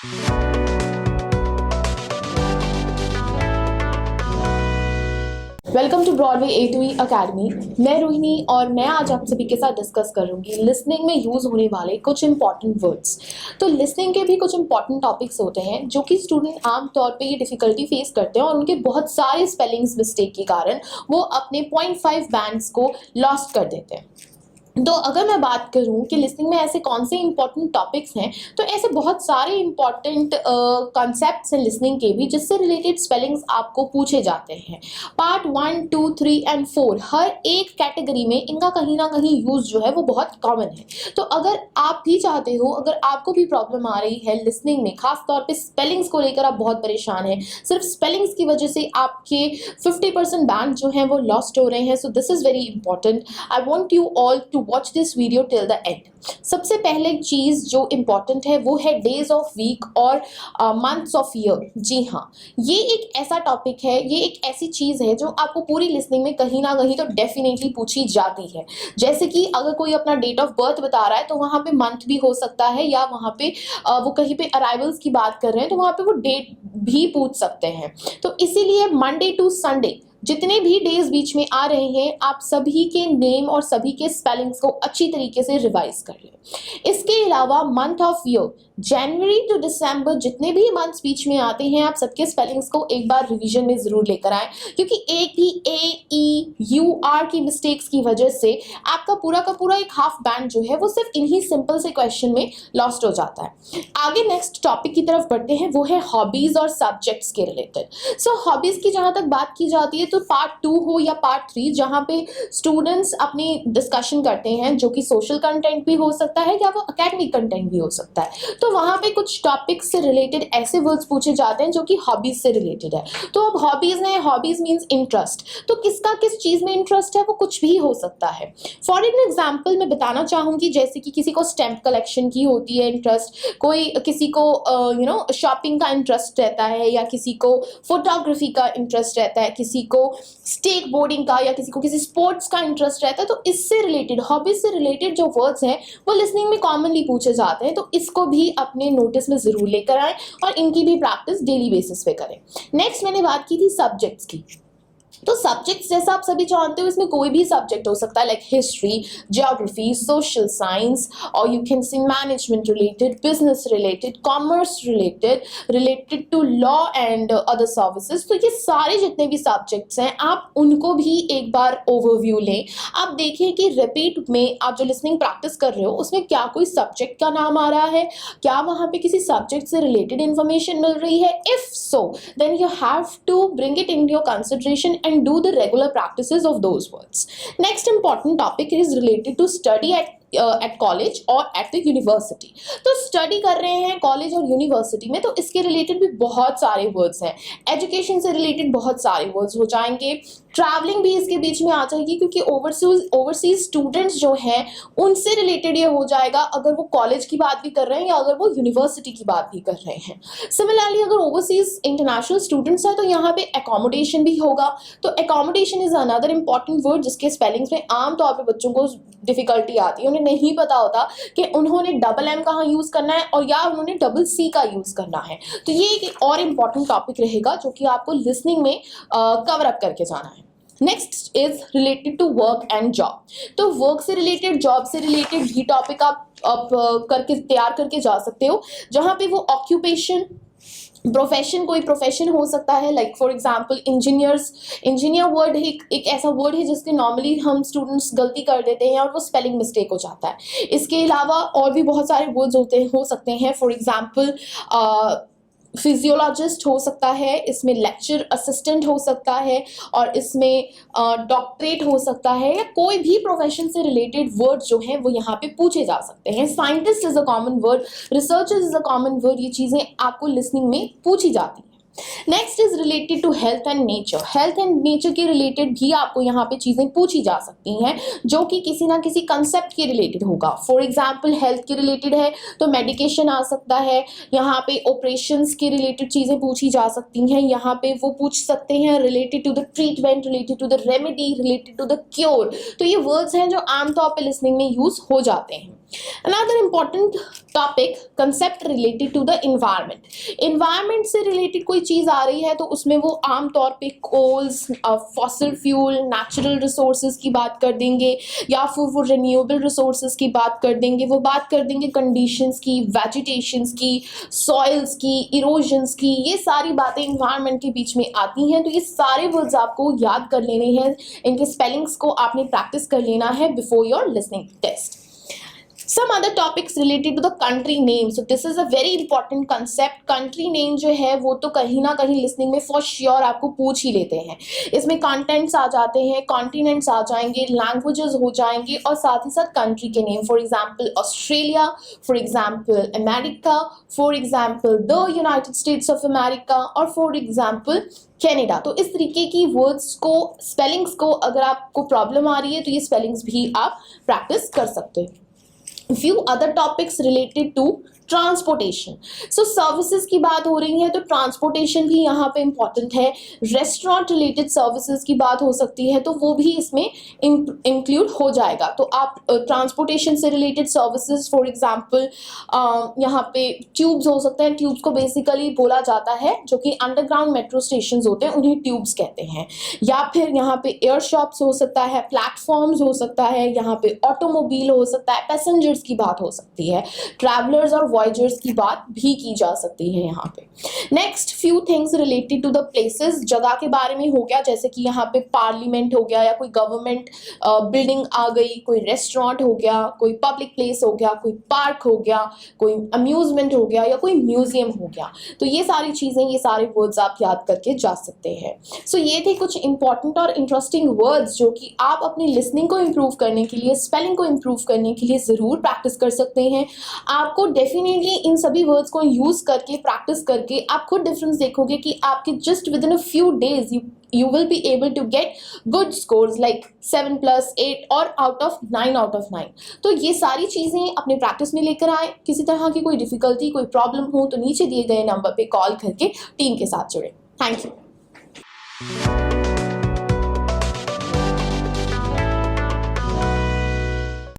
Welcome two Broadway A2E academy. मैं रोहिणी और मैं आज आप सभी के साथ डिस्कस करूंगी लिसनिंग में यूज़ होने वाले कुछ इंपॉर्टेंट वर्ड्स। तो लिसनिंग के भी कुछ इंपॉर्टेंट टॉपिक्स होते हैं जो कि स्टूडेंट आमतौर पे ये डिफ़िकल्टी फेस करते हैं और उनके बहुत सारे स्पेलिंग्स मिस्टेक के कारण वो अपने 0.5 बैंड्स को लॉस्ट कर देते हैं। तो अगर मैं बात करूं कि लिसनिंग में ऐसे कौन से इंपॉर्टेंट टॉपिक्स हैं, तो ऐसे बहुत सारे इंपॉर्टेंट कॉन्सेप्ट्स हैं लिसनिंग के भी जिससे रिलेटेड स्पेलिंग्स आपको पूछे जाते हैं। पार्ट 1, 2, 3 एंड 4 हर एक कैटेगरी में इनका कहीं ना कहीं यूज़ जो है वो बहुत कॉमन है। तो अगर आप भी चाहते हो, अगर आपको भी प्रॉब्लम आ रही है लिसनिंग में, खास तौर पे स्पेलिंग्स को लेकर आप बहुत परेशान हैं, सिर्फ स्पेलिंग्स की वजह से आपके 50% बैंड जो हैं वो लॉस्ट हो रहे हैं, so this is very important. I want you all to watch this video till the end. सबसे पहले चीज जो इंपॉर्टेंट है वो है डेज ऑफ वीक और मंथ्स ऑफ ईयर। जी हाँ, ये एक ऐसा टॉपिक है, ये एक ऐसी चीज है जो आपको पूरी लिसनिंग में कहीं ना कहीं तो डेफिनेटली पूछी जाती है। जैसे कि अगर कोई अपना डेट ऑफ बर्थ बता रहा है तो वहां पे मंथ भी हो सकता है, या वहां पे वो कहीं पे अराइवल्स की बात कर रहे हैं तो वहां पे वो डेट भी पूछ सकते हैं। तो इसीलिए मंडे टू संडे जितने भी डेज बीच में आ रहे हैं, आप सभी के नेम और सभी के स्पेलिंग्स को अच्छी तरीके से रिवाइज कर लें। इसके अलावा मंथ ऑफ ईयर, जनवरी टू दिसंबर जितने भी मंथ्स बीच में आते हैं, आप सबके स्पेलिंग्स को एक बार रिवीजन में जरूर लेकर आएं, क्योंकि एक भी AEUR की मिस्टेक्स की वजह से आपका पूरा का पूरा एक हाफ बैंड जो है वो सिर्फ इन्हीं सिंपल से क्वेश्चन में लॉस्ट हो जाता है। आगे नेक्स्ट टॉपिक की तरफ बढ़ते हैं, वो है हॉबीज और सब्जेक्ट्स के रिलेटेड। सो हॉबीज की जहां तक बात की जाती है तो पार्ट 2 हो या पार्ट 3, जहां पे स्टूडेंट्स अपनी डिस्कशन करते हैं, जो कि सोशल कंटेंट भी हो सकता है या वो एकेडमिक कंटेंट भी हो सकता है, तो वहां पे कुछ टॉपिक्स से रिलेटेड ऐसे वर्ड्स पूछे जाते हैं जो कि हॉबीज से रिलेटेड है। तो अब हॉबीज है, हॉबीज मींस इंटरेस्ट, तो किसका किस चीज में इंटरेस्ट है वो कुछ भी हो सकता है। फॉर एन एग्जांपल मैं बताना चाहूंगी, जैसे कि किसी को स्टैम्प कलेक्शन की होती है इंटरेस्ट, कोई किसी को शॉपिंग का इंटरेस्ट रहता है, या किसी को फोटोग्राफी का इंटरेस्ट रहता है, किसी को स्टेक बोर्डिंग का, या किसी को किसी स्पोर्ट्स का इंटरेस्ट रहता है। तो इससे रिलेटेड, हॉबीज से रिलेटेड जो वर्ड्स हैं वो लिसनिंग में कॉमनली पूछे जाते हैं, तो इसको भी अपने नोटिस में जरूर लेकर आएं और इनकी भी प्रैक्टिस डेली बेसिस पे करें। नेक्स्ट मैंने बात की थी सब्जेक्ट्स की। तो सब्जेक्ट्स जैसा आप सभी जानते हो, इसमें कोई भी सब्जेक्ट हो सकता है, like history, geography, social science, और you can see management related, business related, commerce related, related to law and other services. तो ये सारे जितने भी सब्जेक्ट्स हैं आप उनको भी एक बार ओवरव्यू लें। आप देखिए कि रिपीट में आप जो लिसनिंग प्रैक्टिस कर रहे हो उसमें क्या कोई सब्जेक्ट का नाम आ रहा है, क्या वहां पे किसी सब्जेक्ट से रिलेटेड इंफॉर्मेशन मिल रही है। If so then you have to bring it into your consideration and do the regular practices of those words. Next important topic is related to study at college और at the university. तो study कर रहे हैं college और university में, तो इसके related भी बहुत सारे वर्ड्स हैं। एजुकेशन से रिलेटेड बहुत सारे वर्ड्स हो जाएंगे, ट्रैवलिंग भी इसके बीच में आ जाएगी, क्योंकि ओवरसीज स्टूडेंट्स जो हैं उनसे रिलेटेड ये हो जाएगा अगर वो कॉलेज की बात भी कर रहे हैं या अगर वो यूनिवर्सिटी की बात भी कर रहे हैं। सिमिलरली अगर ओवरसीज इंटरनेशनल स्टूडेंट्स हैं तो यहाँ पे एकोमोडेशन भी होगा। तो accommodation is another important word जिसके स्पेलिंग्स में आमतौर पर बच्चों को डिफिकल्टी आती है, उन्हें नहीं पता होता कि उन्होंने डबल M कहाँ यूज करना है और या उन्होंने डबल C का यूज करना है। तो ये एक और इम्पॉर्टेंट टॉपिक रहेगा जो कि आपको लिसनिंग में कवर अप करके जाना है। Next is related to work and job. तो वर्क से रिलेटेड, जॉब से रिलेटेड भी टॉपिक आप करके तैयार करके जा सकते हो, जहाँ पे वो ऑक्यूपेशन, प्रोफेशन, कोई प्रोफेशन हो सकता है, like for example engineer word एक ऐसा वर्ड है जिसके नॉर्मली हम स्टूडेंट्स गलती कर देते हैं और वो स्पेलिंग मिस्टेक हो जाता है। इसके अलावा और भी बहुत सारे वर्ड्स हो सकते हैं, फॉर एग्जांपल फिजियोलॉजिस्ट हो सकता है, इसमें लेक्चर असिस्टेंट हो सकता है, और इसमें डॉक्टरेट हो सकता है, या कोई भी प्रोफेशन से रिलेटेड वर्ड जो हैं वो यहाँ पे पूछे जा सकते हैं। Scientist is a common word, researcher is a common word, ये चीज़ें आपको लिसनिंग में पूछी जाती हैं। Next is related to health and nature. Health and nature के रिलेटेड भी आपको यहाँ पे चीज़ें पूछी जा सकती हैं जो कि किसी ना किसी कंसेप्ट के रिलेटेड होगा। फॉर एग्जांपल हेल्थ के रिलेटेड है तो मेडिकेशन आ सकता है, यहाँ पे ऑपरेशंस के रिलेटेड चीज़ें पूछी जा सकती हैं, यहाँ पे वो पूछ सकते हैं related to the treatment, related to the remedy, related to the cure. तो ये वर्ड्स हैं जो आमतौर पर लिसनिंग में यूज हो जाते हैं। Another important topic concept related to the environment. Environment से रिलेटेड कोई चीज़ आ रही है तो उसमें वो आमतौर पे coals, fossil fuel, natural resources की बात कर देंगे, या फिर वो रिन्यूएबल रिसोर्सेज की बात कर देंगे, वो बात कर देंगे कंडीशंस की, वेजिटेशंस की, सॉइल्स की, इरोजन्स की। ये सारी बातें इन्वायरमेंट के बीच में आती हैं। तो ये सारे वर्ड्स आपको याद कर लेने हैं, इनके स्पेलिंग्स को आपने प्रैक्टिस कर लेना है before your listening test. Some other topics related to the country name. So this is a very important concept. Country name जो है वो तो कहीं ना कहीं listening में for sure आपको पूछ ही लेते हैं। इसमें contents आ जाते हैं, continents आ जाएंगे, languages हो जाएंगे, और साथ ही साथ country के name, for example Australia, for example America, for example the United States of America, और for example कैनेडा। तो इस तरीके की वर्ड्स को, स्पेलिंग्स को अगर आपको प्रॉब्लम आ रही है तो ये स्पेलिंग्स भी आप प्रैक्टिस कर सकते हैं। few other topics related to transportation. So services की बात हो रही है तो ट्रांसपोर्टेशन भी यहाँ पे इंपॉर्टेंट है। रेस्टोरेंट रिलेटेड सर्विसेज की बात हो सकती है तो वो भी इसमें इंक्लूड हो जाएगा। तो आप ट्रांसपोर्टेशन से रिलेटेड सर्विसेज, फॉर एग्जांपल यहाँ पे ट्यूब्स हो सकते हैं। ट्यूब्स को बेसिकली बोला जाता है, जो कि अंडरग्राउंड मेट्रो स्टेशन होते हैं उन्हें ट्यूब्स कहते हैं। या फिर यहाँ पे एयर शॉप्स हो सकता है, प्लेटफॉर्म्स हो सकता है, यहाँ पे ऑटोमोबाइल हो सकता है, पैसेंजर्स की बात हो सकती है, ट्रैवलर्स और वॉयजर्स की बात भी की जा सकती है यहाँ पे। Next few things related to the places, जगह के बारे में हो गया, जैसे कि यहाँ पे पार्लियामेंट हो गया, या कोई गवर्नमेंट बिल्डिंग आ गई, कोई रेस्टोरेंट हो गया, कोई पब्लिक प्लेस हो गया, कोई पार्क हो गया, कोई अम्यूजमेंट हो गया, या कोई म्यूजियम हो गया। तो ये सारी चीज़ें, ये सारे वर्ड्स आप याद करके जा सकते हैं। सो ये थे कुछ इंपॉर्टेंट और इंटरेस्टिंग वर्ड्स जो कि आप अपनी लिसनिंग को इम्प्रूव करने के लिए, स्पेलिंग को इम्प्रूव करने के लिए ज़रूर प्रैक्टिस कर सकते हैं। आपको डेफिनेटली इन सभी वर्ड्स को यूज़ करके, प्रैक्टिस करके आप खुद डिफरेंस देखोगे कि आपके just with in a few days you will be able to get good scores like 7+, 8 और out of 9 तो ये सारी चीज़ें अपने प्रैक्टिस में लेकर आए। किसी तरह की कोई डिफिकल्टी, कोई प्रॉब्लम हो तो नीचे दिए गए नंबर पे कॉल करके टीम के साथ जुड़े। Thank you.